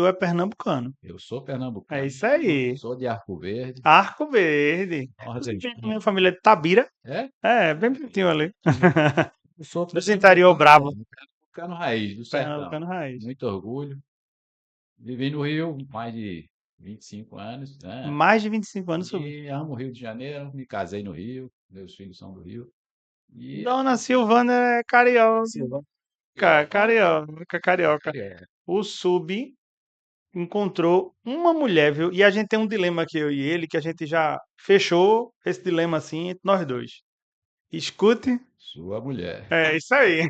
senhor é pernambucano. Eu sou É pernambucano, isso aí. sou de Arco Verde, Arco Verde. Minha nordestino. família é de Tabira. É? É, bem pertinho ali. Eu sou Dos interior pernambucano bravo. mesmo, pernambucano raiz, do sertão. Pernambucano raiz. Muito orgulho. Vivi no Rio mais de 25 anos, né? Mais de 25 anos subindo. E amo o Rio de Janeiro, me casei no Rio, meus filhos são do Rio. E Dona Silvana é carioca. carioca, Carioca, carioca. carioca. O Sub encontrou uma mulher, viu? E a gente tem um dilema aqui, eu e ele, que a gente já fechou esse dilema assim entre nós dois. Escute, Sua mulher. é isso aí.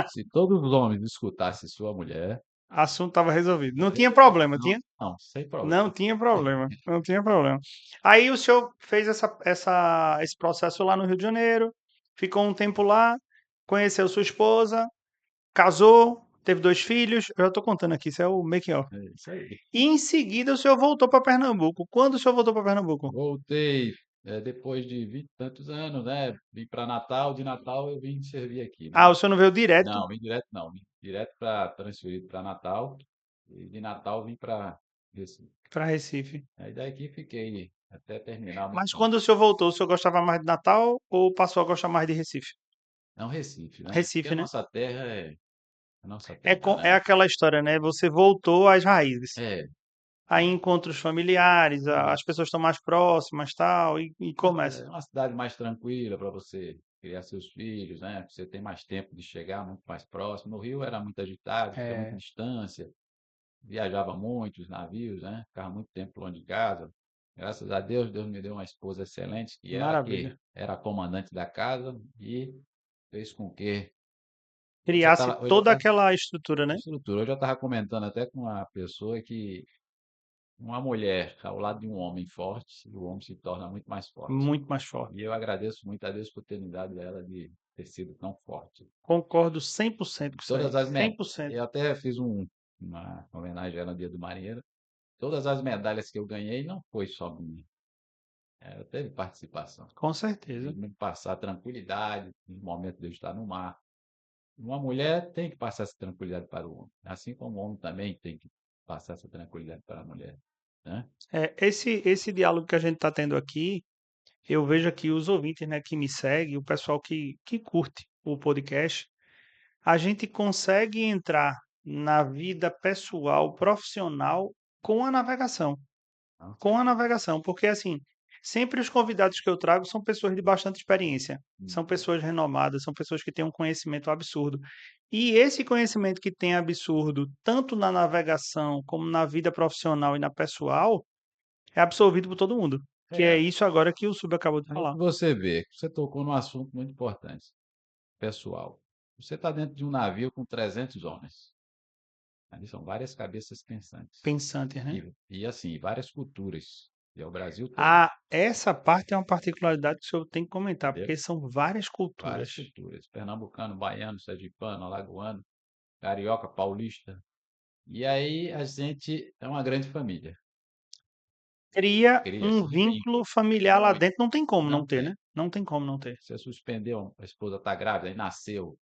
Se todos os homens escutassem sua mulher, Assunto estava resolvido. Não tinha resolvido. problema, Não, tinha? não, sem Não problema. tinha problema. Não tinha problema. Aí o senhor fez esse processo lá no Rio de Janeiro, ficou um tempo lá, conheceu sua esposa, casou, teve 2 filhos. Eu já tô contando aqui, isso é o making of. É isso aí. E em seguida o senhor voltou para Pernambuco. Quando o senhor voltou para Pernambuco? Voltei, depois de 20 e tantos anos, né? Vim para Natal, de Natal eu vim servir aqui, Ah, né? o senhor não veio direto Não, vim direto não, vim direto para transferido para Natal e de Natal vim para Recife. para Recife. Aí daqui fiquei até terminar meu Mas quando o contrato. senhor voltou, o senhor gostava mais de Natal ou passou a gostar mais de Recife? Não, Recife, né? Porque Recife, né? a nossa É, terra, é né? aquela história, né? Você voltou às raízes. É, Aí é, encontra os familiares, as isso. pessoas estão mais próximas, tal, e começa. É uma cidade mais tranquila para você criar seus filhos, né? Você tem mais tempo de chegar muito mais próximo. No Rio era muito agitado, tinha muita É, distância, viajava muito, os navios, né? Ficava muito tempo longe de casa. Graças a Deus, Deus me deu uma esposa excelente, que maravilha. era a comandante da casa e fez com que Criasse hoje eu toda estava aquela estrutura, né? estrutura, hoje eu estava comentando até com uma pessoa que uma mulher ao lado de um homem forte, o homem se torna muito mais forte. Muito mais forte. E eu agradeço muito a Deus por ter me dado ela de ter sido tão forte. Concordo 100% com isso aí. Todas as medalhas, 100%. eu até fiz uma homenagem a ela no Dia do Marinheiro. Todas as medalhas que eu ganhei não foi só minha, teve participação. Com certeza. De me passar tranquilidade no momento de eu estar no mar. Uma mulher tem que passar essa tranquilidade para o homem, assim como o homem também tem que passar essa tranquilidade para a mulher, né? É, esse diálogo que a gente está tendo aqui, eu vejo aqui os ouvintes, né, que me seguem, o pessoal que curte o podcast, a gente consegue entrar na vida pessoal, profissional com a navegação. Então, Com a navegação, porque assim, sempre os convidados que eu trago são pessoas de bastante experiência, são pessoas renomadas, são pessoas que têm um conhecimento absurdo. E esse conhecimento que tem absurdo, tanto na navegação como na vida profissional e na pessoal, é absorvido por todo mundo. Que é é, isso agora que o Sub acabou de aí falar. que você vê, você tocou num assunto muito importante, pessoal. Você está dentro de um navio com 300 homens. Ali são várias cabeças pensantes. Pensantes, né? E assim, várias culturas. E é o Brasil todo, Ah, essa parte é uma particularidade que o senhor tem que comentar, entendeu? porque são várias Várias culturas. culturas. Pernambucano, baiano, sergipano, alagoano, carioca, paulista. E aí a gente é uma grande família. Cria Cria um esse vínculo vínculo familiar lá muito. dentro, não tem como não Não ter, tem. né? Não tem como não ter. Você suspendeu, a esposa está grávida, aí nasceu,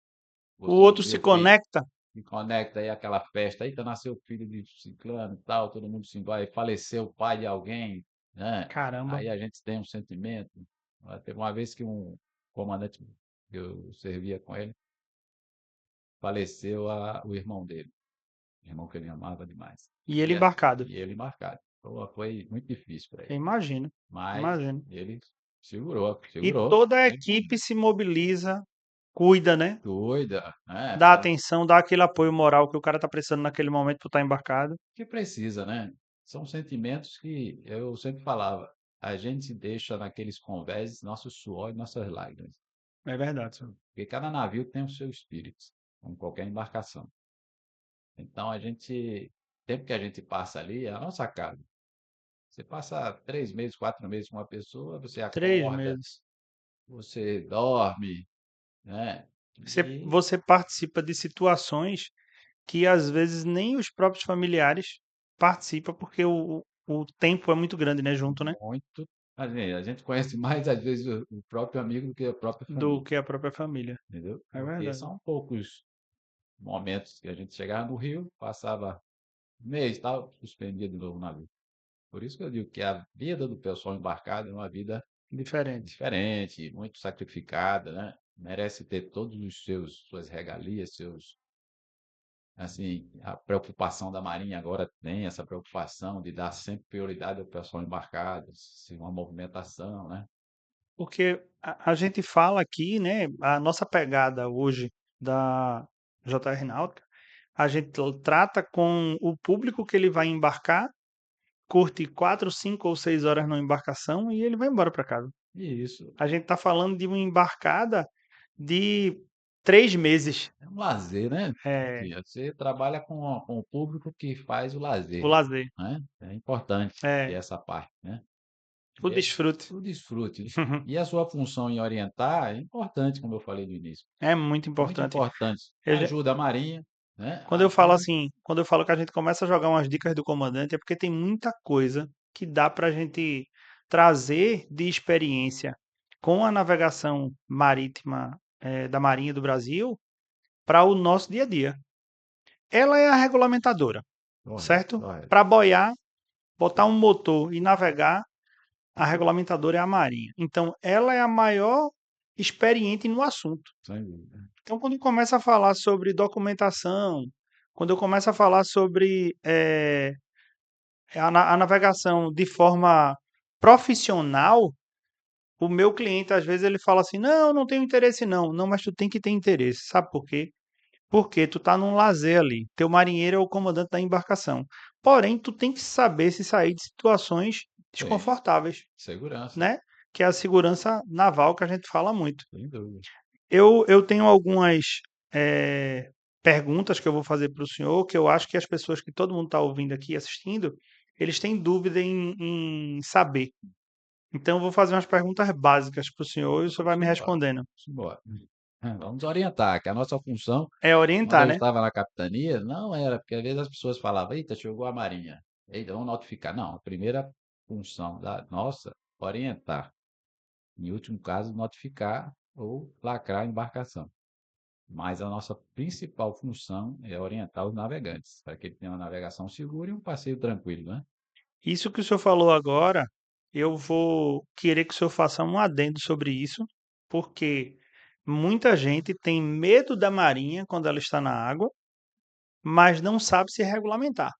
O você outro vê se o filho, conecta. se conecta aí aquela festa, aí nasceu o filho de ciclano e tal, todo mundo se vai, faleceu o pai de alguém, né? Caramba, Aí a gente tem um sentimento. Teve uma vez que um comandante que eu servia com ele, faleceu o irmão dele, o irmão que ele amava demais. e ele E, a- embarcado. e ele marcado. Pô, foi muito difícil para ele, Imagino, mas imagino. ele segurou, E segurou. toda a Ele equipe se mobiliza, cuida, né? cuida, né? Dá atenção, dá aquele apoio moral que o cara tá precisando naquele momento por estar embarcado. Que precisa, né? São sentimentos que eu sempre falava, a gente deixa naqueles convéses nosso suor e nossas lágrimas. É verdade, senhor. Porque cada navio tem o seu espírito, como qualquer embarcação. Então a gente, o tempo que a gente passa ali é a nossa casa. Você passa 3 meses, 4 meses com uma pessoa, você Três acorda, meses. você dorme, né? E Você participa de situações que às vezes nem os próprios familiares participam porque o tempo é muito grande, né? Junto, né? muito. A gente conhece mais, às vezes, o próprio amigo do que a própria Do família, que a própria família. entendeu? É Porque verdade. são poucos momentos que a gente chegava no Rio, passava mês, tal, suspendia de novo o navio. Por isso que eu digo que a vida do pessoal embarcado é uma vida Diferente. diferente, muito sacrificada, né? Merece ter todos os suas regalias, assim, a preocupação da Marinha agora tem essa preocupação de dar sempre prioridade ao pessoal embarcado, se uma movimentação, né? Porque a gente fala aqui, né, a nossa pegada hoje da JR Náutica, a gente trata com o público que ele vai embarcar, curte 4, 5 ou 6 horas na embarcação e ele vai embora para casa. E isso A gente está falando de uma embarcada de 3 meses, é um lazer, né? é, Aqui, você trabalha com o público que faz o o lazer, lazer, né? É importante ter é, essa parte, né? o É desfrute. o desfrute. E a sua função em orientar é importante, como eu falei no início. É muito Muito importante. importante. Eu já- Ajuda a Marinha, né? Quando eu falo Ajuda. assim, quando eu falo que a gente começa a jogar umas dicas do comandante, é porque tem muita coisa que dá para a gente trazer de experiência com a navegação marítima, da Marinha do Brasil para o nosso dia a dia. Ela é a regulamentadora, Correto, certo? correto. Para boiar, botar um motor e navegar, a regulamentadora é a Marinha. Então, ela é a maior experiente no assunto. Sem dúvida. Então, quando começa a falar sobre documentação, quando eu começo a falar sobre a navegação de forma profissional, o meu cliente, às vezes, ele fala assim: não, não tenho interesse, não. Não, mas tu tem que ter interesse. Sabe por quê? Porque tu tá num lazer ali. Teu marinheiro é o comandante da embarcação. Porém, tu tem que saber se sair de situações Tem. desconfortáveis, Segurança, né? Que é a segurança naval que a gente fala muito. sem dúvida. Eu tenho algumas perguntas que eu vou fazer para o senhor, que eu acho que as pessoas que todo mundo está ouvindo aqui, assistindo, eles têm dúvida em saber. Então, eu vou fazer umas perguntas básicas para o senhor e o senhor vai Vamos me embora. respondendo. Vamos embora. Vamos orientar, que a nossa função, É quando orientar, eu né? estava na capitania, não era, porque às vezes as pessoas falavam, eita, chegou a Marinha. Eita, vamos notificar. Não, a primeira função da nossa, orientar. Em último caso, notificar ou lacrar a embarcação. Mas a nossa principal função é orientar os navegantes, para que eles tenham uma navegação segura e um passeio tranquilo, né? Isso que o senhor falou agora, eu vou querer que o senhor faça um adendo sobre isso, porque muita gente tem medo da marinha quando ela está na água, mas não sabe se regulamentar.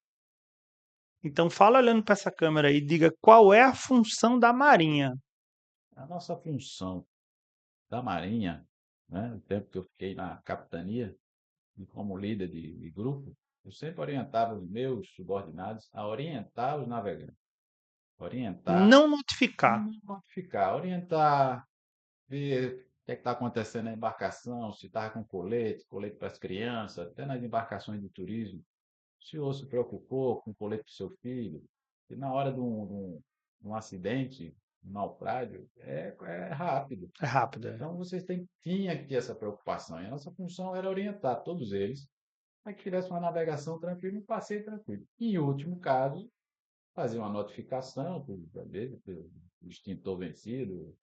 Então, fala olhando para essa câmera aí, diga qual é a função da marinha. A nossa função da Marinha, né, no tempo que eu fiquei na capitania, e como líder de grupo, eu sempre orientava os meus subordinados a orientar os navegantes. Orientar, Não notificar. não notificar, orientar, ver o que está acontecendo na embarcação, se está com colete, colete para as crianças, até nas embarcações de turismo. O senhor se preocupou com o colete do seu filho, e na hora de um acidente, um naufrágio, é rápido. É rápido. Então, vocês tinham que ter essa preocupação. E a nossa função era orientar todos eles para que tivesse uma navegação tranquila e um passeio tranquilo. E, em último caso, fazer uma notificação, às vezes, pelo extintor vencido,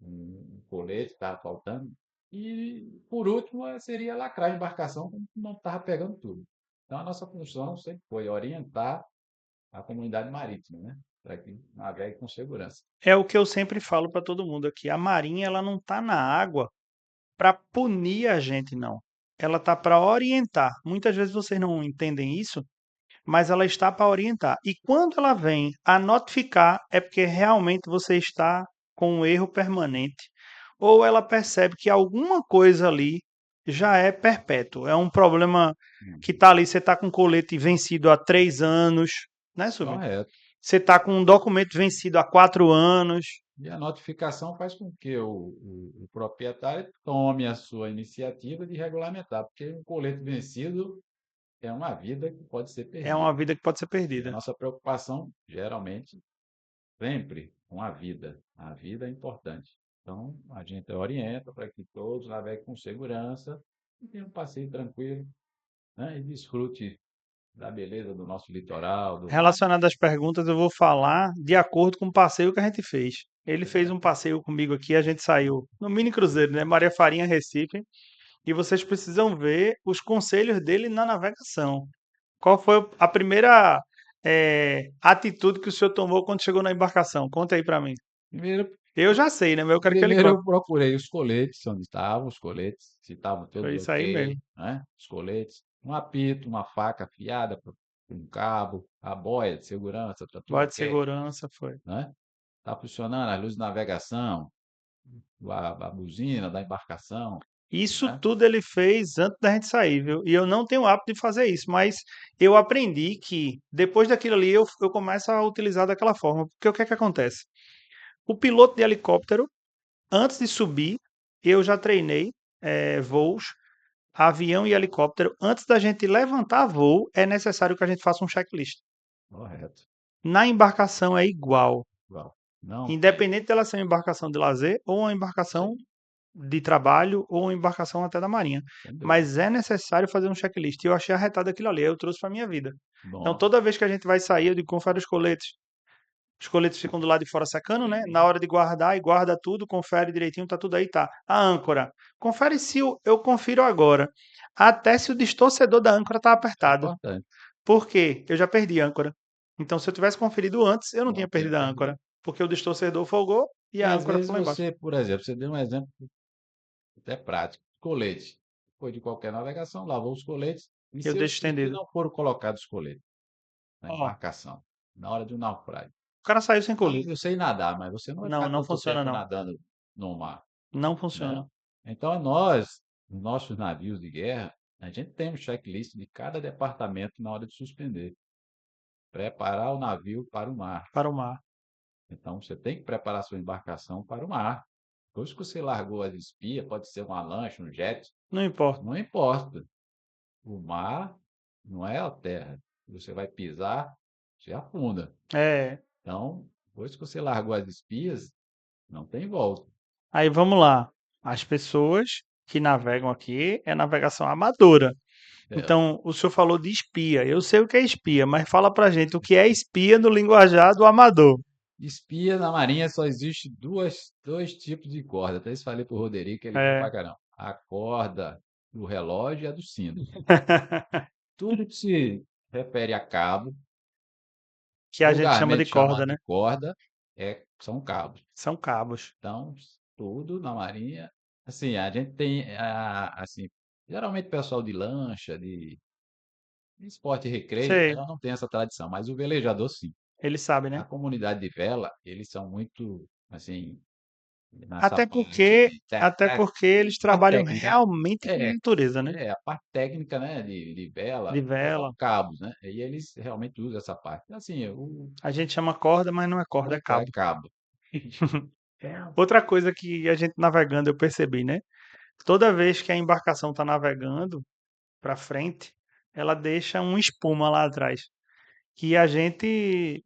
um colete estava faltando. E, por último, seria lacrar a embarcação quando não estava pegando tudo. Então, a nossa função sempre foi orientar a comunidade marítima, né? Para que navegue com segurança. É o que eu sempre falo para todo mundo aqui. A marinha ela não está na água para punir a gente, não. Ela está para orientar. Muitas vezes vocês não entendem isso, mas ela está para orientar. E quando ela vem a notificar, é porque realmente você está com um erro permanente, ou ela percebe que alguma coisa ali já é perpétuo. É um problema que está ali. Você está com colete vencido há 3 anos, né, Silvio? Correto. Você está com um documento vencido há 4 anos. E a notificação faz com que o proprietário tome a sua iniciativa de regulamentar, porque um colete vencido é uma vida que pode ser É uma perdida. vida que pode ser E a perdida. nossa preocupação, geralmente, sempre com a vida. A vida é importante. Então, a gente orienta para que todos naveguem com segurança e tenham um passeio tranquilo, né? E desfrute da beleza do nosso litoral, do mar. Relacionado às perguntas, eu vou falar de acordo com o passeio que a gente fez. Ele fez um passeio comigo aqui, a gente saiu no mini cruzeiro, né? Maria Farinha, Recife. E vocês precisam ver os conselhos dele na navegação. Qual foi a primeira atitude que o senhor tomou quando chegou na embarcação? Conta aí pra mim. Primeiro, Eu já sei, né? Mas eu quero que ele primeiro conte. eu procurei os coletes, onde estavam os coletes, se estavam Foi todos isso aí ok, mesmo. né? Os coletes, um apito, uma faca afiada, um cabo, a boia de segurança, está tudo Voz de ok, segurança foi. né? Tá funcionando as luzes de navegação, a buzina da embarcação, Isso né? tudo ele fez antes da gente sair, viu? E eu não tenho o hábito de fazer isso, mas eu aprendi que depois daquilo ali eu começo a utilizar daquela forma. Porque o que é que acontece? O piloto de helicóptero, antes de subir, eu já treinei voos, avião e helicóptero. Antes da gente levantar voo, é necessário que a gente faça um checklist. Correto. Na embarcação é igual. Igual. Não tem. Independente dela ser uma embarcação de lazer ou uma embarcação Sim, de trabalho ou uma embarcação até da marinha. sem dúvida. Mas é necessário fazer um checklist. E eu achei arretado aquilo ali, eu trouxe para minha vida. Então, Bom, toda vez que a gente vai sair, eu digo, confere os coletes. Os coletes ficam do lado de fora secando, né? Na hora de guardar, e guarda tudo, confere direitinho, tá tudo aí, tá. A âncora. Confere se eu confiro agora. Até se o distorcedor da âncora tá é apertado. importante. Por quê? Eu já perdi a âncora. Então, se eu tivesse conferido antes, eu não Não tinha tinha perdido a âncora. perdido. Porque o distorcedor folgou e E a às âncora vezes ficou lá embaixo. você, por exemplo, você deu um exemplo até prático. Colete. Foi de qualquer navegação, lavou os coletes. Eu deixo E se estendido. não foram colocados os coletes na Ó, embarcação, na hora de um naufrágio? o cara saiu sem Ah, colete. eu sei nadar, mas você não vai Não, ficar não tanto funciona tempo não. nadando no mar, Não né? funciona. Então, nós, nos nossos navios de guerra, a gente tem um checklist de cada departamento na hora de suspender. Preparar o navio para o mar. Para o mar. Então, você tem que preparar sua embarcação para o mar. Depois que você largou as espias, pode ser uma lancha, um jet, Não importa. não importa. O mar não é a terra. Você vai pisar, você afunda. É. Então, depois que você largou as espias, não tem volta. Aí vamos lá. As pessoas que navegam aqui é navegação amadora. É, Então, o senhor falou de espia. Eu sei o que é espia, mas fala pra gente o que é espia no linguajar do amador. espia na marinha só existe dois tipos de corda. Até isso falei pro Roderick, ele riu pra É. caramba. A corda do relógio e a do sino. Tudo que se refere a cabo, Que a gente chama de vulgarmente corda, chamado né? de corda, são cabos. São cabos. Então, tudo na marinha, assim, a gente tem, assim, geralmente o pessoal de lancha, de esporte e recreio, Sei. ela não tem essa tradição, mas o velejador sim. Ele sabe, A né? comunidade de vela, eles são muito, assim, nessa Até parte porque, de até porque eles parte trabalham técnica. realmente com É, natureza, né? a parte técnica, né, de De vela, são vela. cabos, né? E eles realmente usam essa parte. Assim, A gente chama corda, mas não é corda, é é cabo. cabo. Outra coisa que a gente navegando eu percebi, né? Toda vez que a embarcação está navegando para frente, ela deixa uma espuma lá atrás. Que a gente.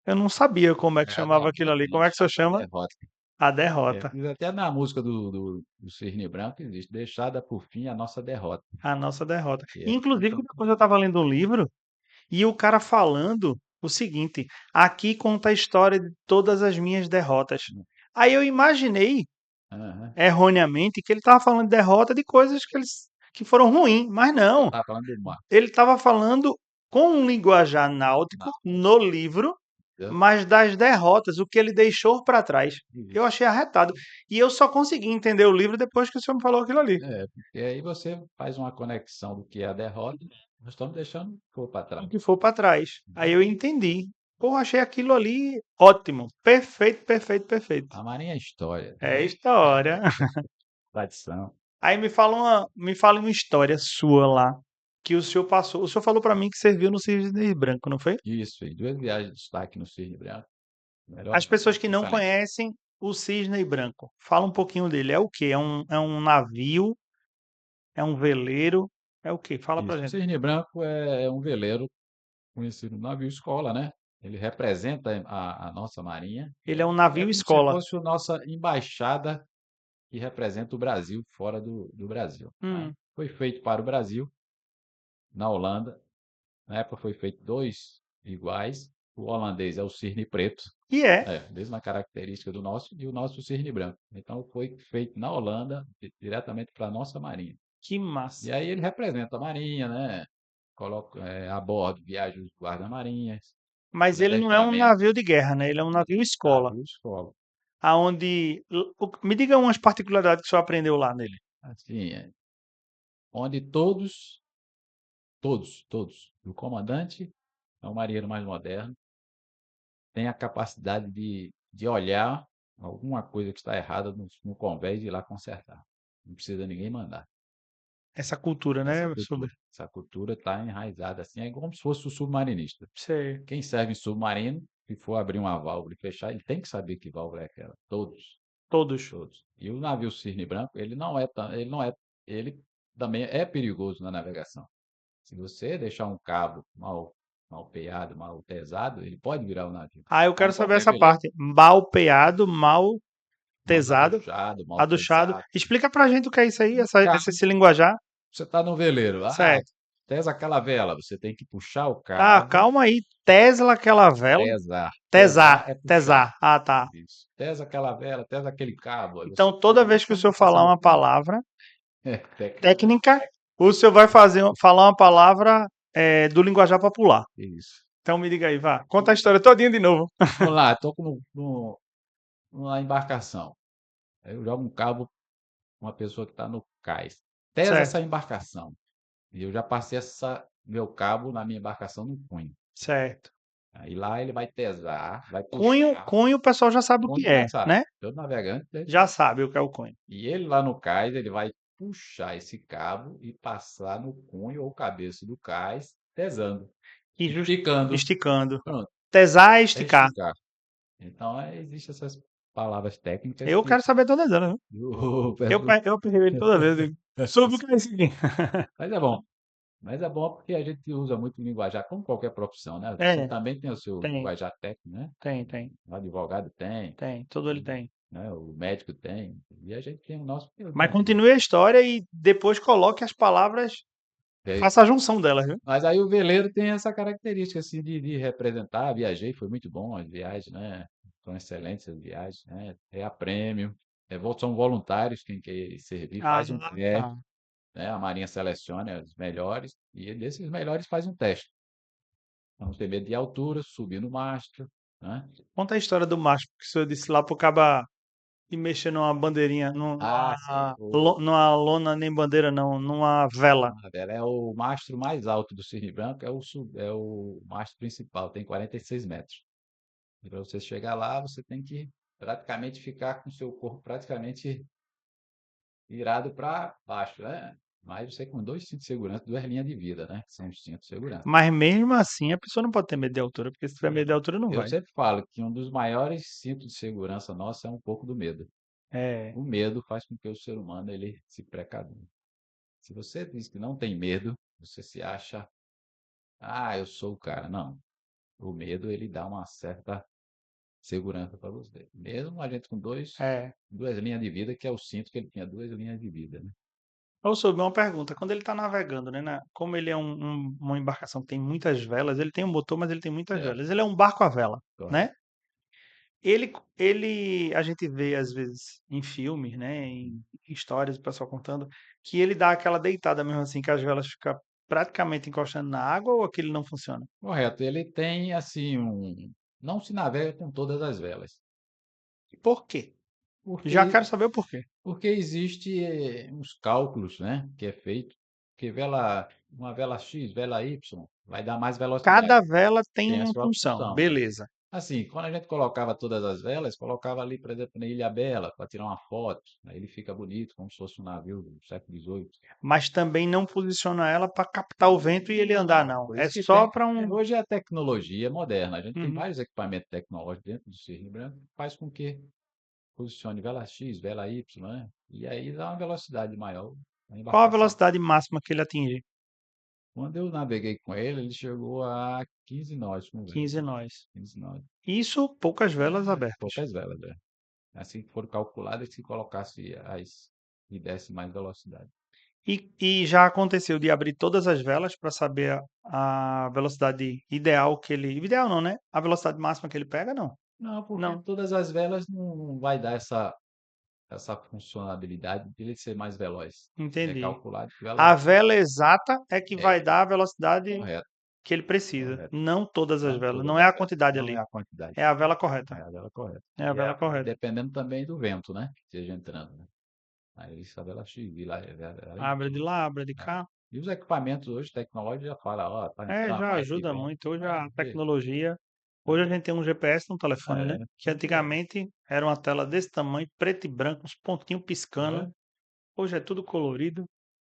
Eu não sabia como é que É a chamava aquilo derrota, ali. a Como gente é que você chama de chama? derrota. A É, derrota. diz até na música do Cisne Branco existe, deixada por fim a nossa derrota. A nossa derrota. Que é, Inclusive, depois eu estava lendo um livro e o cara falando o seguinte: aqui conta a história de todas as minhas derrotas. Aí eu imaginei aham, erroneamente que ele estava falando de derrota de coisas que foram ruins, mas eu não. estava falando do mar. Ele estava falando com um linguajar náutico Não, no livro, entendeu? mas das derrotas, o que ele deixou para trás. Eu Isso. achei arretado. E eu só consegui entender o livro depois que o senhor me falou aquilo ali. É, porque aí você faz uma conexão do que é a derrota, nós estamos deixando o que para O trás. que for para trás. Aí eu entendi. Pô, achei aquilo ali ótimo. Perfeito, perfeito, perfeito. A marinha é história, É história. tradição. Aí me fala uma história sua lá que o senhor passou. O senhor falou para mim que serviu no Cisne Branco, não foi? Isso, e duas viagens de destaque no Cisne Branco. Melhor As pessoas que não referência. conhecem o Cisne Branco, fala um pouquinho dele. É o quê? É um navio? É um veleiro? É o quê? Fala pra Isso. O gente. Cisne Branco é um veleiro conhecido no navio escola, né? Ele representa a nossa marinha. Ele é um É navio como se escola. fosse a nossa embaixada que representa o Brasil fora do Brasil, né? Hum. Foi feito para o Brasil, na Holanda. Na época foi feito dois iguais. O holandês é o cisne preto, E é. mesma característica do nosso, e o nosso cisne branco. Então foi feito na Holanda, diretamente para a nossa marinha. Que E massa. aí ele representa a marinha, né? a bordo viajam os guarda-marinhas, Mas os ele não é um adestramentos, navio de guerra, né? Ele é um navio escola, navio escola. aonde me diga umas particularidades que o senhor aprendeu lá nele. Assim, onde todos, o comandante é um marinheiro mais moderno, tem a capacidade de olhar alguma coisa que está errada no convés e ir lá consertar. Não precisa ninguém mandar. Essa cultura, Essa né? cultura, Sobre. essa cultura está enraizada assim, é como se fosse o submarinista. Sei. Quem serve em submarino, se for abrir uma válvula e fechar, ele tem que saber que válvula é aquela. Todos, Todos. todos. E o navio Cisne Branco, ele também é perigoso na navegação. Se você deixar um cabo mal peado, mal pesado, ele pode virar o navio. Ah, eu quero Como saber qualquer essa veleiro. parte. Mal peado, mal Mal tesado, aduchado, mal aduchado. pesado. Explica pra gente o que é isso aí, Cabo, esse linguajar. você está no veleiro. Certo. Tesa aquela vela. Você tem que puxar o Ah, cabo. calma aí. Tesla aquela vela. Tesar. Tesar Tesar. é puxar. Tesar. Ah, tá. Isso. Tesa aquela vela, tesa aquele cabo. Aí você Então, toda vez que o puxa, senhor passa falar no uma cunho. palavra Técnica. técnica, o senhor vai falar uma palavra do linguajar popular. Isso. Então, me diga aí, vá. Conta a história todinha de novo. Vamos lá, estou numa embarcação. Aí eu jogo um cabo com uma pessoa que está no cais. Tesa essa Certo, embarcação. E eu já passei meu cabo na minha embarcação no cunho. certo. Aí lá ele vai tesar, vai Cunho, puxar. cunho, o pessoal já sabe o Cunho que já é, sabe. né? Todo navegante deve Já saber. sabe o que é o cunho. E ele lá no cais, ele vai puxar esse cabo e passar no cunho ou cabeça do cais, tesando, E esticando. esticando. Pronto, Tesar é é esticar. esticar. Então, existem essas palavras técnicas Eu que quero saber todas elas, viu? o Eu aperreio ele toda vez. Eu digo, sobre o que é isso aqui? Mas é bom. Mas é bom porque a gente usa muito o linguajar, como qualquer profissão, né? Você É, também tem o seu tem, linguajar técnico, né? tem, O advogado tem, tem. Todo ele tem. né? O médico tem, e a gente tem o nosso, porque eu Mas tenho aqui. continue a história e depois coloque as palavras, faça a junção delas, viu? Mas aí o veleiro tem essa característica assim de representar. Viajei, foi muito bom as viagens, né? São excelentes as viagens, né? É a prêmio, são voluntários quem quer servir, Ah, faz um teste, tá. né? A Marinha seleciona os melhores e desses melhores faz um teste. Vamos ter medo de altura, subir no mastro, né? Conta a história do macho que o senhor disse lá pro caba e mexer numa bandeirinha, Ah, sim. numa lona nem bandeira não, numa vela. É o mastro mais alto do Cisne Branco, é o mastro principal, tem 46 metros. E para você chegar lá, você tem que praticamente ficar com o seu corpo praticamente virado para baixo, né? Mas você com dois cintos de segurança, duas linhas de vida, né? Que são os cintos de segurança. Mas mesmo assim a pessoa não pode ter medo de altura, porque se tiver medo de Não. altura não Eu vai. sempre falo que um dos maiores cintos de segurança nosso é um pouco do medo. É, O medo faz com que o ser humano ele se precavinha. Se você diz que não tem medo, você se acha, eu sou o cara. Não. O medo ele dá uma certa segurança para você. Mesmo a gente com é. duas linhas de vida, que é o cinto que ele tinha duas linhas de vida, né? Eu soube uma pergunta, quando ele está navegando, né, como ele é uma embarcação que tem muitas velas, ele tem um motor, mas ele tem muitas Certo, velas. Ele é um barco à vela, né? correto. A gente vê às vezes em filmes, né, em histórias, o pessoal contando, que ele dá aquela deitada mesmo assim, que as velas ficam praticamente encostando na água ou aquele não funciona? Correto. Ele tem assim não se navega com todas as velas, Por quê? Já porque quero saber o porquê. porque existe uns cálculos, né, que é feito, que uma vela X, vela Y, vai dar mais velocidade. Cada vela tem Tem a uma sua função, função. beleza. Assim, quando a gente colocava todas as velas, colocava ali, por exemplo, na Ilha Bela, para tirar uma foto. Aí ele fica bonito, como se fosse um navio do século XVIII. Mas também não posiciona ela para captar o vento e ele andar, Não, não. por É isso que só tem. para um. Hoje é a tecnologia moderna. A gente tem Uhum. vários equipamentos tecnológicos dentro do Cisne Branco que faz com que posicione vela X, vela Y, né? E aí dá uma velocidade maior na Qual a embarcação. velocidade máxima que ele atinge? Quando eu naveguei com ele, ele chegou a 15 nós com vela. 15 nós. 15 nós. Isso, poucas velas abertas. Poucas velas, né? Assim que foram calculadas, se colocasse e desse mais velocidade. E já aconteceu de abrir todas as velas para saber a velocidade ideal que ele. Ideal não, né? A velocidade máxima que ele pega, não. Não, porque Não. todas as velas não vai dar essa funcionalidade de ele ser mais veloz. Ele é Entendi. calculado de A velocidade. vela exata é que vai É, dar a velocidade correto, que ele precisa, correto. não todas as Não velas, todas não é as a velas, quantidade não é ali, a quantidade, é a vela correta, é a vela correta. é a vela correta. Dependendo também do vento, né? Que esteja entrando, né? Aí essa vela X, e lá, aí, Abre de lá, abre de né? cá. E os equipamentos hoje, tecnológicos, já falam, ó, tá É, entrando já mais de ajuda vento. muito. Hoje É, a tecnologia. Hoje a gente tem um GPS no telefone, né? é, Que antigamente era uma tela desse tamanho, preto e branco, uns pontinhos piscando. é, Hoje é tudo colorido.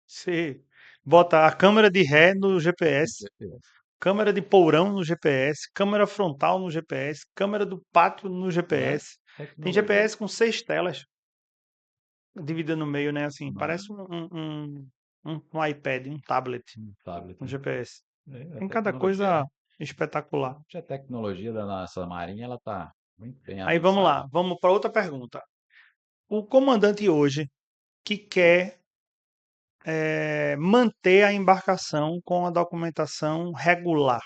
Você bota a câmera de ré no GPS, GPS. câmera de pourão no GPS, câmera frontal no GPS, câmera do pátio no É, GPS. Tem tecnologia. GPS com 6 telas dividida no meio, né? Assim, Não, parece um iPad, um tablet, tablet, um né? GPS. É, a Tem cada tecnologia, coisa espetacular. a tecnologia da nossa marinha, ela tá muito bem Aí vamos avançada. lá, vamos para outra pergunta. O comandante hoje que quer manter a embarcação com a documentação regular,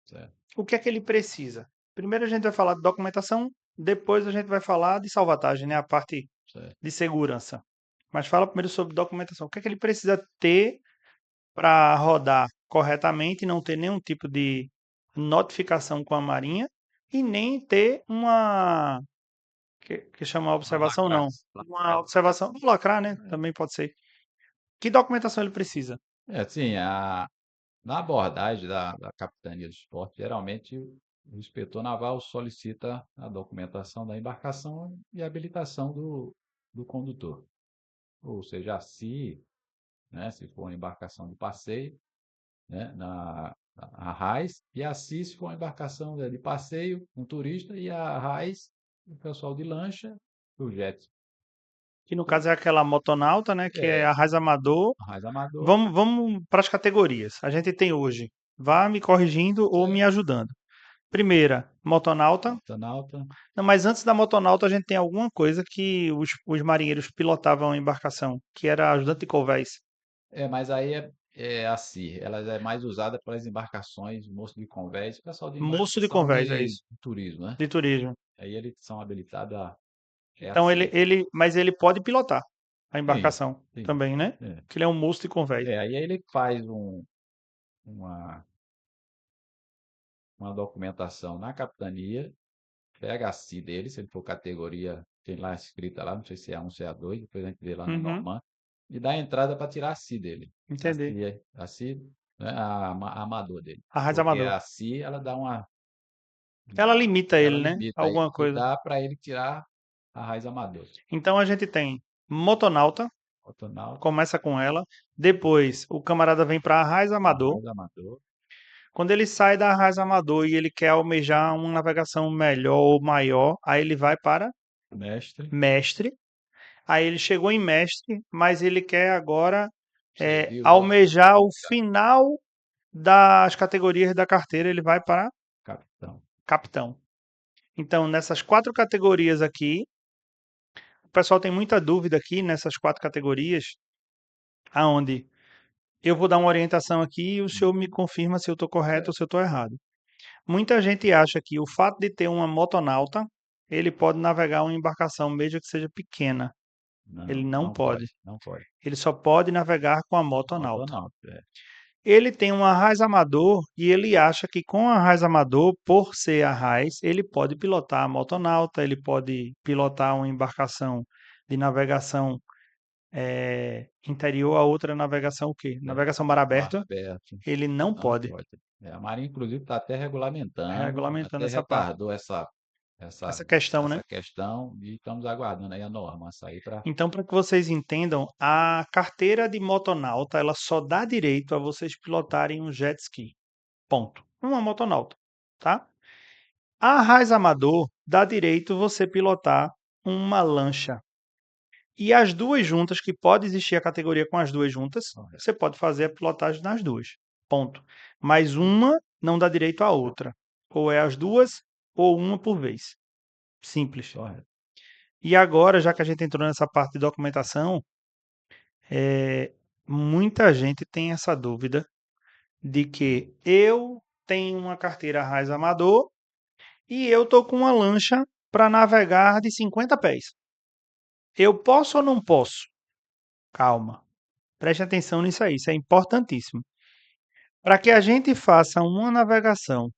Certo, o que é que ele precisa? Primeiro a gente vai falar de documentação, depois a gente vai falar de salvatagem, né? A parte certo. de segurança. Mas fala primeiro sobre documentação. O que é que ele precisa ter para rodar corretamente, não ter nenhum tipo de notificação com a Marinha e nem ter uma que chama Uma observação, não. lacração. Uma observação, lacrar, né? Também pode ser. Que documentação ele precisa? Assim, na abordagem da Capitania do Esporte, geralmente o inspetor naval solicita a documentação da embarcação e a habilitação do condutor. Ou seja, se, né, se for uma embarcação de passeio, né, a RAIS, e a CI se for uma embarcação de passeio, um turista, e a RAIS, o pessoal de lancha, o jet. Que no caso é aquela motonauta, né? Que é É, a Raiz Amador. a RAIS amador, Vamos para as categorias. A gente tem hoje. Vá me corrigindo ou me certo? ajudando. Primeira, motonauta. Motonauta. Não, mas antes da motonauta a gente tem alguma coisa que os marinheiros pilotavam a embarcação, que era ajudante de convés. Mas aí é a CI, ela é mais usada para as embarcações, moço de convés, pessoal de Moço de embarcação convés, é de isso. turismo, né? De turismo. Aí eles são habilitados a Então CI. mas ele pode pilotar a Sim, embarcação sim. também, né? É. Que ele é um moço de convés. Aí ele faz uma, uma documentação na capitania, pega a CI dele, se ele for categoria, tem lá escrita lá, não sei se é A1, se é A2, depois a gente vê lá no Uhum, Norman, e dá a entrada para tirar a CI dele. entendi. A CI, né, a amador dele. A Raiz Porque Amador. a CI, ela dá uma. Ela limita Ela ele, né? limita ele Alguma e coisa. dá para ele tirar a raiz amador. Então a gente tem motonauta, Autonauta, começa com ela. Depois o camarada vem para a Raiz a Amador. raiz amador, Quando ele sai da Raiz Amador e ele quer almejar uma navegação melhor ou maior, aí ele vai para mestre, mestre. Aí ele chegou em mestre, mas ele quer agora serviu o outro almejar o final das categorias da carteira, ele vai para capitão. capitão. Então, nessas 4 categorias aqui, o pessoal tem muita dúvida aqui nessas 4 categorias, aonde eu vou dar uma orientação aqui e o senhor me confirma se eu estou correto ou Certo. se eu estou errado. Muita gente acha que o fato de ter uma motonauta, ele pode navegar uma embarcação, mesmo que seja pequena. Ele Não, não não pode. pode, não pode. Ele só pode navegar com a motonauta. Autonauta, Ele tem uma Raiz Amador e ele acha que com a Raiz Amador, por ser a Raiz, ele pode pilotar a motonauta, ele pode pilotar uma embarcação de navegação interior, a outra navegação o quê? Navegação mar mar aberto, aberto, ele não não pode, pode. A Marinha, inclusive, está até regulamentando, regulamentando até essa parte, retardou essa, essa questão, né? essa questão e estamos aguardando aí a norma sair para. Então, para que vocês entendam, a carteira de motonauta, ela só dá direito a vocês pilotarem um jet ski. Ponto. Uma motonauta, tá? A Raiz Amador dá direito você pilotar uma lancha. E as duas juntas, que pode existir a categoria com as duas juntas, você pode fazer a pilotagem nas duas. Ponto. Mas uma não dá direito à outra. Ou é as duas, ou uma por vez. Simples. Correto. E agora, já que a gente entrou nessa parte de documentação, muita gente tem essa dúvida de que eu tenho uma carteira Raiz Amador e eu tô com uma lancha para navegar de 50 pés. Eu posso ou não posso? Calma. Preste atenção nisso aí, isso é importantíssimo. Para que a gente faça uma navegação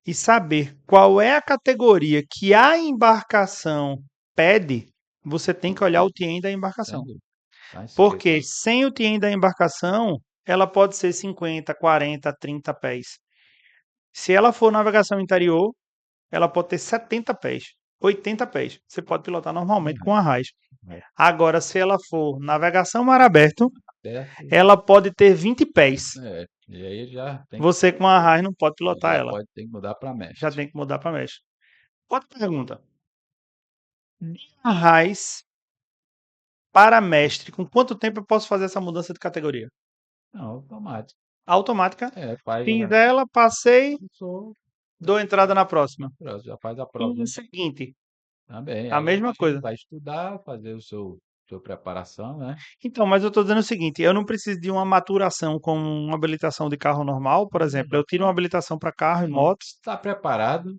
e saber qual é a categoria que a embarcação pede, você tem que olhar o TIEM da embarcação. Entende? Tá escrito Porque aí. sem o TIEM da embarcação, ela pode ser 50, 40, 30 pés. Se ela for navegação interior, ela pode ter 70 pés, 80 pés. Você pode pilotar normalmente com arraiz. É, Agora, se ela for navegação mar aberto, certo? ela pode ter 20 pés. É, e aí já tem Você com arraiz não pode que, pilotar já ela. pode ter que mudar para Já mestre. tem que mudar para mesh. Outra pergunta. De arraiz para mestre, com quanto tempo eu posso fazer essa mudança de categoria? Não, automático. Automática. Faz Fiz ela, passei, sou, dou entrada na próxima. já faz a E prova o seguinte, também. a Aí mesma a gente coisa. vai estudar, fazer sua preparação, né? Então, mas eu estou dizendo o seguinte, eu não preciso de uma maturação com uma habilitação de carro normal, por exemplo. Eu tiro uma Não, habilitação para carro e não. motos, Está preparado,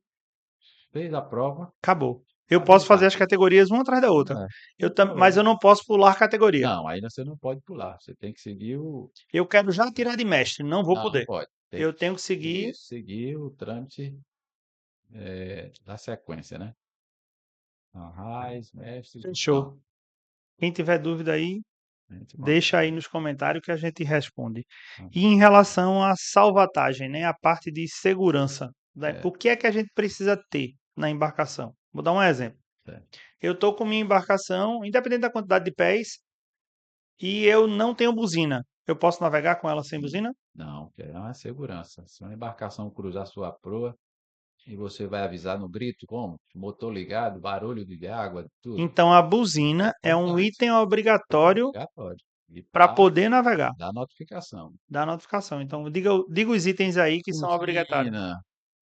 fez a prova, acabou. Eu pode posso fazer usar. as categorias uma atrás da outra. É, Eu sem mas problema. eu não posso pular categoria. Não, ainda você não pode pular. Você tem que seguir o. Eu quero já tirar de mestre, não vou Não, não poder. pode. Tem Eu que tenho que seguir. seguir o trâmite da sequência, né? Arraiz, mestre. Não, Fechou. Quem tiver dúvida aí, a gente manda. deixa aí nos comentários que a gente responde. Então, E em relação à salvatagem, né, a parte de segurança, né, é, o que é que a gente precisa ter na embarcação? Vou dar um exemplo. é. Eu estou com minha embarcação, independente da quantidade de pés, e eu não tenho buzina. Eu posso navegar com ela sem buzina? Não, que é uma segurança. Se uma embarcação cruzar sua proa e você vai avisar no grito, como? Motor ligado, barulho de água, tudo. Então a buzina é um Importante, item obrigatório obrigatório. E para para poder navegar, dar notificação. dar notificação. Então diga os itens aí que são obrigatórios. Buzina,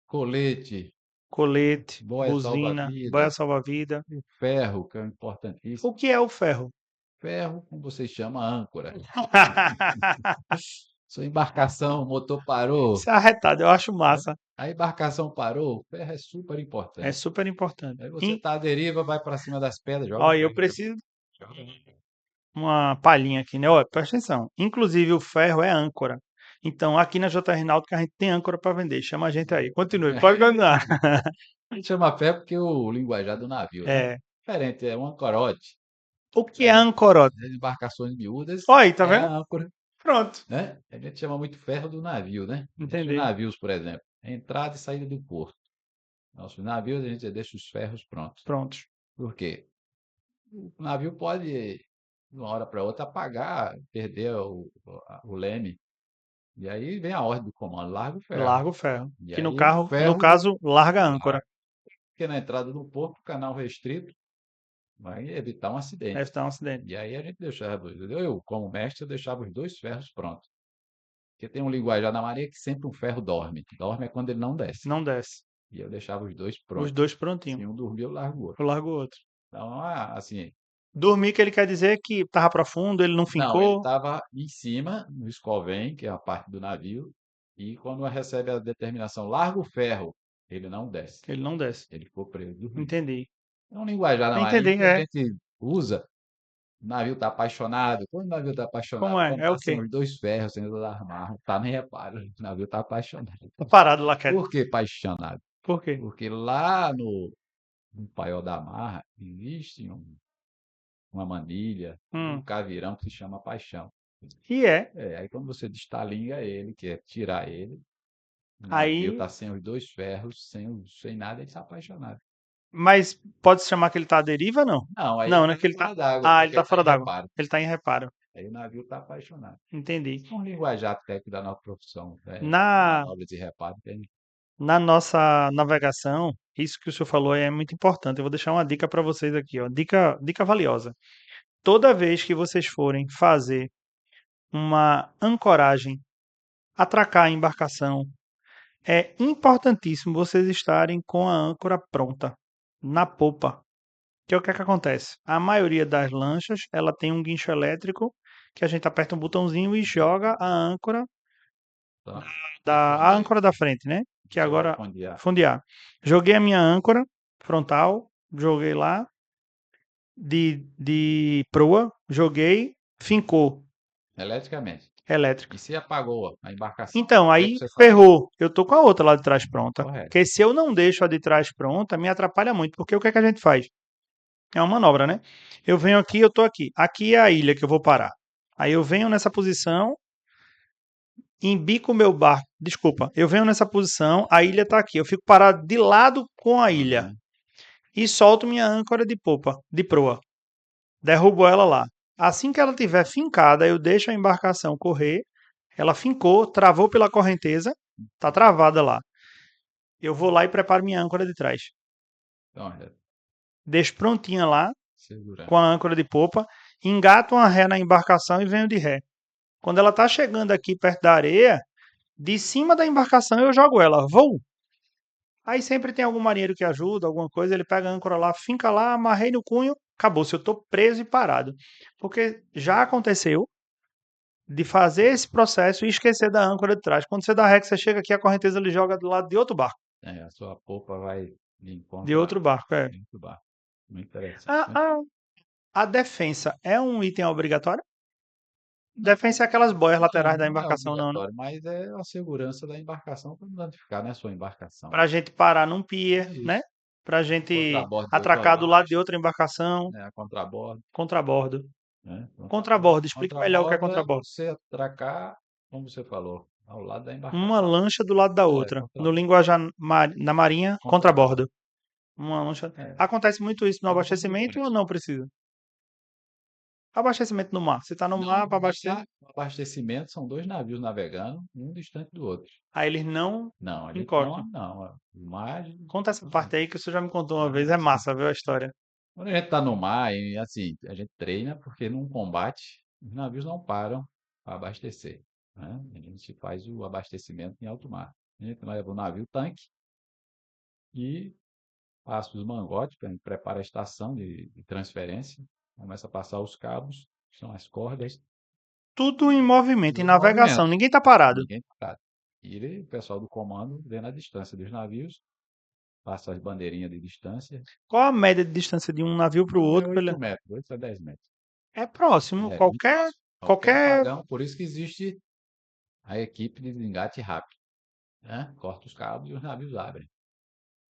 colete, Colete, boia buzina, boia salva-vida, salva-vida. e ferro, que é importantíssimo. O que é o ferro? Ferro, como você chama, âncora. Sua embarcação, o motor parou, Isso é arretado, eu acho né? massa. A embarcação parou, o ferro é super É importante. super importante. Aí você tá à deriva, vai para cima das pedras, joga o Olha, eu ferro. preciso uma palhinha aqui, né? Olha, presta atenção. Inclusive, o ferro é âncora. Então, aqui na JR Náutica, a gente tem âncora para vender. Chama a gente aí. Continue, pode continuar. A gente chama ferro porque o linguajar do navio, né? É. Diferente, é um ancorote. O que é Né? ancorote? As embarcações miúdas Olha aí, tá é vendo? a âncora, Pronto. né? A gente chama muito ferro do navio, né? Os Entendi. navios, por exemplo, entrada e saída do porto. Nossos navios, a gente deixa os ferros prontos. Pronto. Por quê? O navio pode, de uma hora para outra, apagar, perder o leme. E aí vem a ordem do comando, larga o ferro. Larga o ferro. E Que no aí o carro, no ferro caso, larga a âncora. larga. Porque na entrada do porto, canal restrito, vai evitar um acidente. Deve dar um acidente. E aí a gente deixava, eu como mestre, eu deixava os dois ferros prontos. Porque tem um linguajar na marinha que sempre um ferro dorme. Dorme é quando ele não desce. Não desce. E eu deixava os dois Os prontos. dois prontinhos. Se um dormir, eu largo o outro. Eu largo o outro. Então, assim, Dormir, que ele quer dizer que tava profundo, ele não não, ele fincou, estava em cima, no escovém, que é a parte do navio, e quando recebe a determinação, larga o ferro, ele não desce. ele não desce. Ele ficou preso, dormindo. Entendi. É um linguajar na marinha Entendi, que a é. gente usa. O navio está apaixonado. Quando o navio está Como apaixonado, é? quando É está o sem quê? os dois ferros sendo amarrados, tá nem reparo. O navio está apaixonado. Tá parado lá, quieto. Por que apaixonado? Por quê? Porque lá no paiol da marra existe uma manilha, um Hum. cavirão que se chama paixão. E é. Aí quando você destalinga ele, que é tirar ele, o navio Aí, está sem os dois ferros, sem nada, ele está apaixonado. mas pode se chamar que ele tá à deriva, não? Não, aí ele Não, né? está Que ele tá. fora d'água, Ah, ele porque ele tá está fora em d'água. reparo. Ele tá em reparo. Aí o navio está apaixonado. Entendi. Isso é um linguajar técnico da nossa profissão, Na, manobras de reparo, tem. na nossa navegação, isso que o senhor falou é muito importante. Eu vou deixar uma dica para vocês aqui, ó. Dica valiosa. Toda vez que vocês forem fazer uma ancoragem, atracar a embarcação, é importantíssimo vocês estarem com a âncora pronta na popa. Que é o que acontece? A maioria das lanchas, ela tem um guincho elétrico que a gente aperta um botãozinho e joga a âncora Tá? a âncora da frente, né? Que Você vai agora fondear. fundear. Joguei a minha âncora frontal, joguei lá de proa, joguei, fincou, Eletricamente. elétrica. E se apagou a embarcação? Então, O que é que aí você faz? ferrou. Eu tô com a outra lá de trás pronta. Correto. Porque se eu não deixo a de trás pronta, me atrapalha muito. Porque o que é que a gente faz? É uma manobra, né? Eu venho aqui, eu tô aqui. Aqui é a ilha que eu vou parar. Aí eu venho nessa posição, embico o meu barco. Desculpa, eu venho nessa posição, a ilha tá aqui. Eu fico parado de lado com a ilha Aham. e solto minha âncora de popa, de proa. Derrubo ela lá. Assim que ela tiver fincada, eu deixo a embarcação correr. Ela fincou, travou pela correnteza, tá travada lá. Eu vou lá e preparo minha âncora de trás. Então, Deixo prontinha lá, segurando. com a âncora de popa, engato uma ré na embarcação e venho de ré. Quando ela tá chegando aqui perto da areia, de cima da embarcação eu jogo ela, vou. Aí sempre tem algum marinheiro que ajuda, alguma coisa, ele pega a âncora lá, finca lá, amarrei no cunho, acabou. Se eu tô preso e parado. Porque já aconteceu de fazer esse processo e esquecer da âncora de trás. Quando você dá ré, que você chega aqui, a correnteza ele joga do lado de outro barco. A sua polpa vai de De encontro outro barco, é. de outro barco. Muito interessante. A, a, a defensa é um item obrigatório? Defensa é aquelas boias Não, laterais da não é embarcação, não, né? obrigatório, mas é a segurança da embarcação para não danificar, né, a sua embarcação. Pra gente parar num pier, né? Isso. Pra gente Contrabordo de outra atracar do lado de lancha, outra embarcação, né, a contrabordo, contrabordo. né? Contrabordo. Contrabordo, explique melhor o que é Contrabordo é contrabordo. você atracar, como você falou, ao lado da Uma embarcação. lancha do lado da É, outra. No contrabordo. linguajar na marinha, Contrabordo. contrabordo. Uma lancha. É, Acontece muito isso no contrabordo de abastecimento ou frente. não precisa? Abastecimento no mar. Você tá no Não, mar para abastecer, o abastecimento são dois navios navegando, um distante do outro. aí eles não Não, a gente encostam. não. Mas, Conta essa parte aí que você já me contou uma vez. É mas massa, viu a história. quando a gente está no mar, e assim, a gente treina porque num combate os navios não param para abastecer, né? A gente faz o abastecimento em alto mar. A gente leva o navio tanque e passa os mangotes, a gente prepara a estação de transferência, começa a passar os cabos, são as cordas, Tudo em movimento, em tudo em movimento, navegação. Ninguém tá parado. ninguém para. E o pessoal do comando vê na distância dos navios, passa as bandeirinhas de distância. Qual a média de distância de um navio para o Não, é outro? 8 metros, 8 a 10 metros. É próximo. É, muito Qualquer, próximo. Qualquer qualquer. apagão, por isso que existe a equipe de engate rápido, né? Corta os cabos e os navios abrem.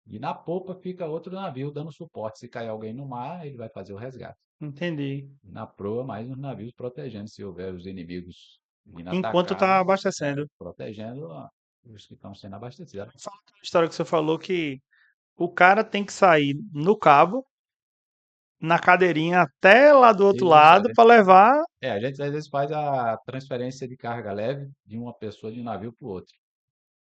E na popa fica outro navio dando suporte. Se cair alguém no mar, ele vai fazer o resgate. Entendi. E na proa, mais os navios protegendo, se houver os inimigos vindo Enquanto atacar, tá né? abastecendo. Protegendo os que estão sendo abastecidos. Fala aquela história que você falou que o cara tem que sair no cabo, na cadeirinha até lá do outro Isso, lado para levar. a gente às vezes faz a transferência de carga leve de uma pessoa de um navio para o outro.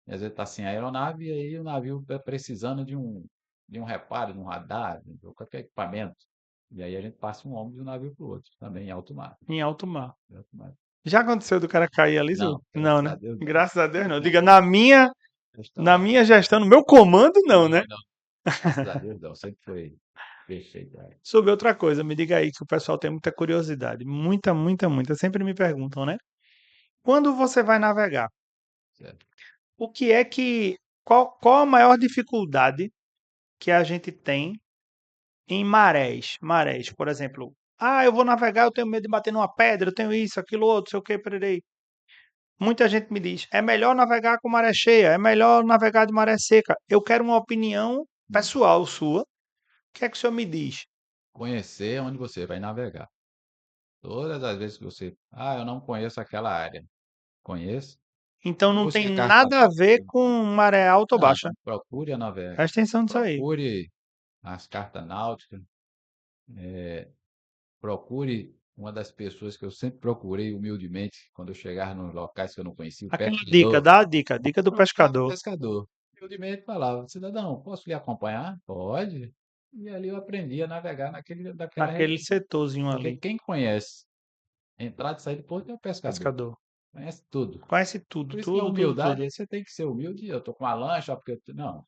E às vezes está sem aeronave e aí o navio está precisando de um reparo, de um radar, de qualquer equipamento. E aí a gente passa um ombro de um navio para o outro, também em alto mar. Em alto mar. Em alto mar. Já aconteceu do cara cair ali, Zu? Não, Não, graças né? a Deus não. Graças a Deus não. Na Diga, minha gestão, na não. minha gestão, no meu comando, não, Não, né? não. Graças a Deus não. Sempre foi perfeito. Sobre outra coisa, me diga aí que o pessoal tem muita curiosidade. Muita, muita, muita. Sempre me perguntam, né? Quando você vai navegar, Certo. o que é que. Qual a maior dificuldade que a gente tem em marés? Marés, por exemplo. Ah, eu vou navegar, eu tenho medo de bater numa pedra, eu tenho isso, aquilo, outro, sei o que, pererei. Muita gente me diz, é melhor navegar com maré cheia, é melhor navegar de maré seca. Eu quero uma opinião pessoal sua. O que é que o senhor me diz? Conhecer onde você vai navegar. Todas as vezes que você. Ah, eu não conheço aquela área. Conheça. Então não tem Busque a carta nada a ver náutica. com maré alta ou Não, baixa. então procure a navega. Presta atenção nisso aí. Procure as cartas náuticas. Procure uma das pessoas que eu sempre procurei humildemente quando eu chegar nos locais que eu não conhecia, o Aquela dica, pescador. dá a dica, dica do Procurava o pescador. pescador. Humildemente falava, cidadão, posso lhe acompanhar? Pode. E ali eu aprendi a navegar daquela Naquele região. setorzinho Porque ali. quem conhece entrada e saída do porto é o pescador. Pescador. Conhece tudo. Conhece tudo, Por isso que a tudo, tudo, humildade, tudo. aí você tem que ser humilde. Eu tô com uma lancha, ó, porque não,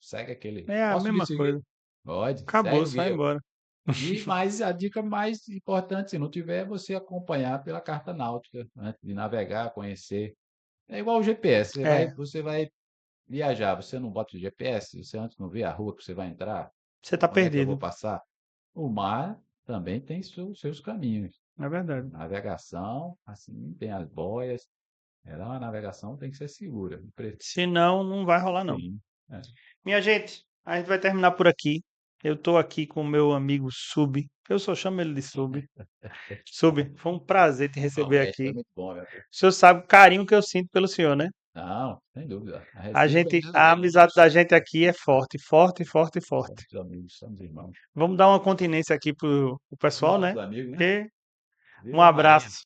segue aquele. É a Posso lhe mesma seguir? coisa. Pode, Acabou, segue o sai guia. embora. E mais a dica mais importante, se não tiver, é você acompanhar pela carta náutica, antes de navegar, conhecer. É igual o GPS, É, você vai viajar, você não bota o GPS, você antes não vê a rua que você vai entrar, você tá onde é que eu vou perdido. passar? O mar também tem seus caminhos. É verdade. Navegação, assim, tem as boias. Ela é uma navegação tem que ser segura. Senão, não vai rolar, não. Sim, é. Minha gente, a gente vai terminar por aqui. Eu tô aqui com o meu amigo Sub. Eu só chamo ele de Sub. Sub, foi um prazer te A receber conversa foi aqui. muito bom, meu amigo. O senhor sabe o carinho que eu sinto pelo senhor, né? Não, sem dúvida. A A recíproca gente, diz a amizade respeito. da gente aqui é forte, forte, forte, forte. Somos amigos, somos irmãos. Vamos dar uma continência aqui pro Para os pessoal, nossos né? amigos, né? E um Viva Maria. abraço.